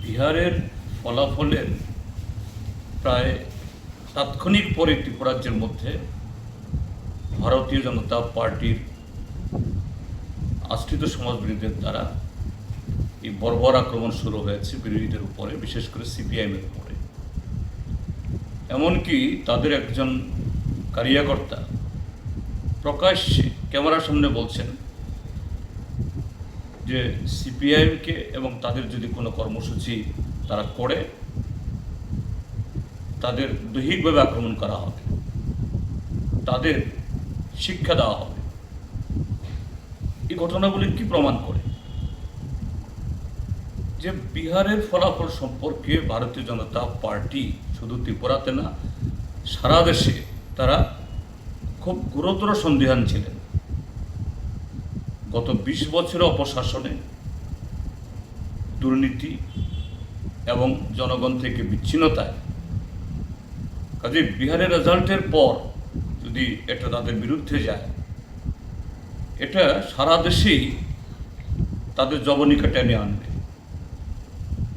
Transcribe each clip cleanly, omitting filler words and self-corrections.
বিহারের ফলাফলের প্রায় তাৎক্ষণিক পরে ত্রিপুরাজ্যের মধ্যে ভারতীয় জনতা পার্টির আশ্রিত সমাজবিরোধীদের দ্বারা এই বর্বর আক্রমণ শুরু হয়েছে বিরোধীদের উপরে, বিশেষ করে সিপিআইএমের উপরে। এমনকি তাদের একজন কার্যকর্তা প্রকাশ্যে ক্যামেরার সামনে বলছেন যে সিপিআইএমকে এবং তাদের যদি কোনো কর্মসূচি তারা করে তাদের দৈহিকভাবে আক্রমণ করা হবে, তাদের শিক্ষা দেওয়া হবে। এই ঘটনাগুলি কি প্রমাণ করে যে বিহারের ফলাফল সম্পর্কে ভারতীয় জনতা পার্টি শুধু ত্রিপুরাতে না, সারা দেশে তারা খুব গুরুতর সন্দিহান ছিলেন। গত 20 বছরের অপশাসনে, দুর্নীতি এবং জনগণ থেকে বিচ্ছিন্নতায়, কাজে বিহারের রেজাল্টের পর যদি এটা তাদের বিরুদ্ধে যায়, এটা সারা দেশেই তাদের জবনিকা টেনে আনবে।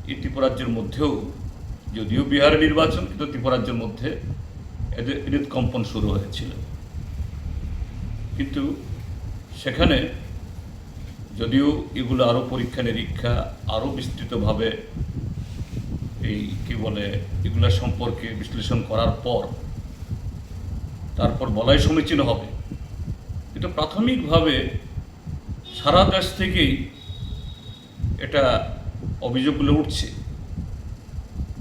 এই ত্রিপুরাজ্যের মধ্যেও, যদিও বিহারের নির্বাচন, কিন্তু ত্রিপুরাজ্যের মধ্যে এদের হৃদকম্পন শুরু হয়েছিল। কিন্তু সেখানে যদিও এগুলো আরও পরীক্ষা নিরীক্ষা, আরও বিস্তৃতভাবে এই কি বলে এগুলো সম্পর্কে বিশ্লেষণ করার পর তারপর বলাই সমীচীন হবে, কিন্তু প্রাথমিকভাবে সারা দেশ থেকেই এটা অভিযোগগুলো উঠছে।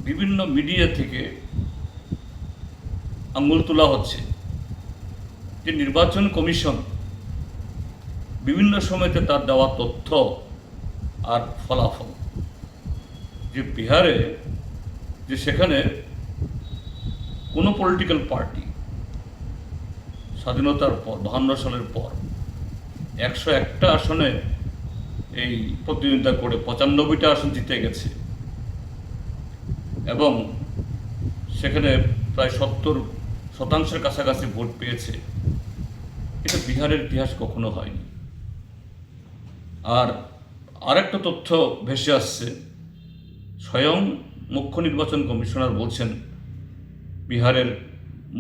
বিভিন্ন মিডিয়া থেকে আঙুল তোলা হচ্ছে যে নির্বাচন কমিশন বিভিন্ন সময়তে তার দেওয়া তথ্য আর ফলাফল, যে বিহারে যে সেখানে কোনো পলিটিক্যাল পার্টি স্বাধীনতার পর 52 সালের পর 101টা আসনে এই প্রতিদ্বন্দ্বিতা করে 95টা আসন জিতে গেছে এবং সেখানে প্রায় 70% কাছাকাছি ভোট পেয়েছে। এটা বিহারের ইতিহাস কখনো হয়নি। আর আরেকটা তথ্য ভেসে আসছে, স্বয়ং মুখ্য নির্বাচন কমিশনার বলছেন বিহারের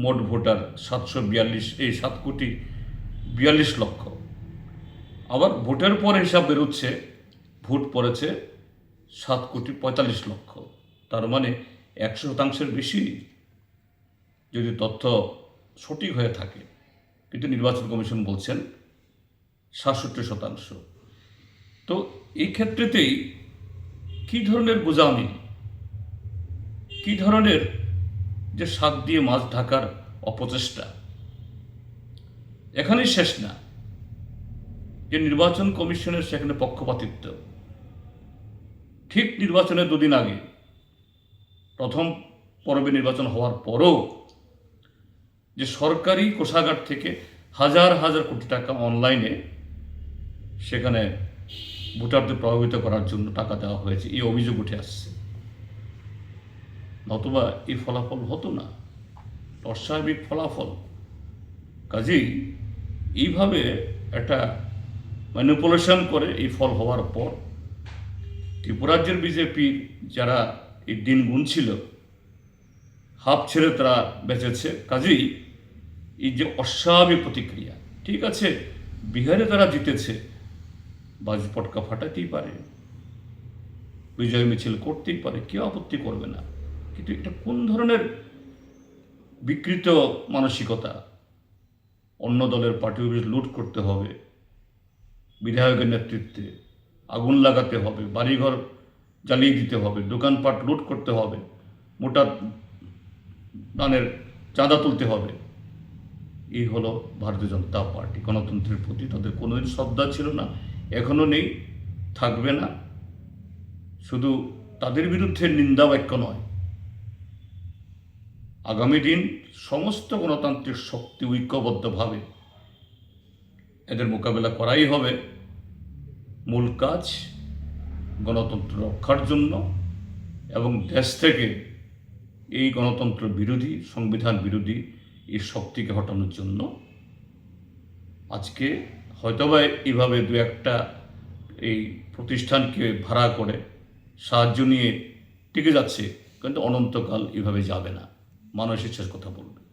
মোট ভোটার 742 লক্ষ। আবার ভোটের পরে হিসাব বেরোচ্ছে ভোট পড়েছে 7,45,00,000। তার মানে 100% বেশি যদি তথ্য সঠিক হয়ে থাকে, কিন্তু নির্বাচন কমিশন বলছেন 67%। তো এই ক্ষেত্রেতেই কী ধরনের গোঁজামি, কী ধরনের যে শাক দিয়ে মাছ ঢাকার অপচেষ্টা, এখানেই শেষ না। যে নির্বাচন কমিশনের সেখানে পক্ষপাতিত্ব, ঠিক নির্বাচনের 2 দিন আগে, প্রথম পর্বে নির্বাচন হওয়ার পরও যে সরকারি কোষাগার থেকে হাজার হাজার কোটি টাকা অনলাইনে সেখানে ভোটারদের প্রভাবিত করার জন্য টাকা দেওয়া হয়েছে, এই অভিযোগ উঠে আসছে। নতুবা এই ফলাফল হতো না, অস্বাভাবিক ফলাফল। কাজেই এইভাবে একটা ম্যানিপুলেশন করে এই ফল হওয়ার পর ত্রিপুরাজ্যের বিজেপির যারা এই দিন গুনছিল, হাফ ছেড়ে তারা বেঁচেছে। কাজেই এই যে অস্বাভাবিক প্রতিক্রিয়া, ঠিক আছে বিহারে তারা জিতেছে, বাজি পটকা ফাটাতেই পারে, বিজয় মিছিল করতেই পারে, কেউ আপত্তি করবে না। কিন্তু এটা কোন ধরনের বিকৃত মানসিকতা? অন্য দলের পার্টি অফিস লুট করতে হবে, বিধায়কের নেতৃত্বে আগুন লাগাতে হবে, বাড়িঘর জ্বালিয়ে দিতে হবে, দোকানপাট লুট করতে হবে, মোটা দানের চাঁদা তুলতে হবে। এই হলো ভারতীয় জনতা পার্টি। গণতন্ত্রের প্রতি তাদের কোনোদিন শ্রদ্ধা ছিল না, এখনও নেই, থাকবে না। শুধু তাদের বিরুদ্ধে নিন্দা বাক্য নয়, আগামী দিন সমস্ত গণতান্ত্রিক শক্তি ঐক্যবদ্ধভাবে এদের মোকাবেলা করাই হবে মূল কাজ, গণতন্ত্র রক্ষার জন্য এবং দেশ থেকে এই গণতন্ত্র বিরোধী, সংবিধান বিরোধী এই শক্তিকে হটানোর জন্য। আজকে হয়তোবা এইভাবে 2-1টা এই প্রতিষ্ঠানকে ভাড়া করে সাহায্য নিয়ে টিকে যাচ্ছে, কিন্তু অনন্তকাল এভাবে যাবে না। মানুষ ইচ্ছার কথা বলবে।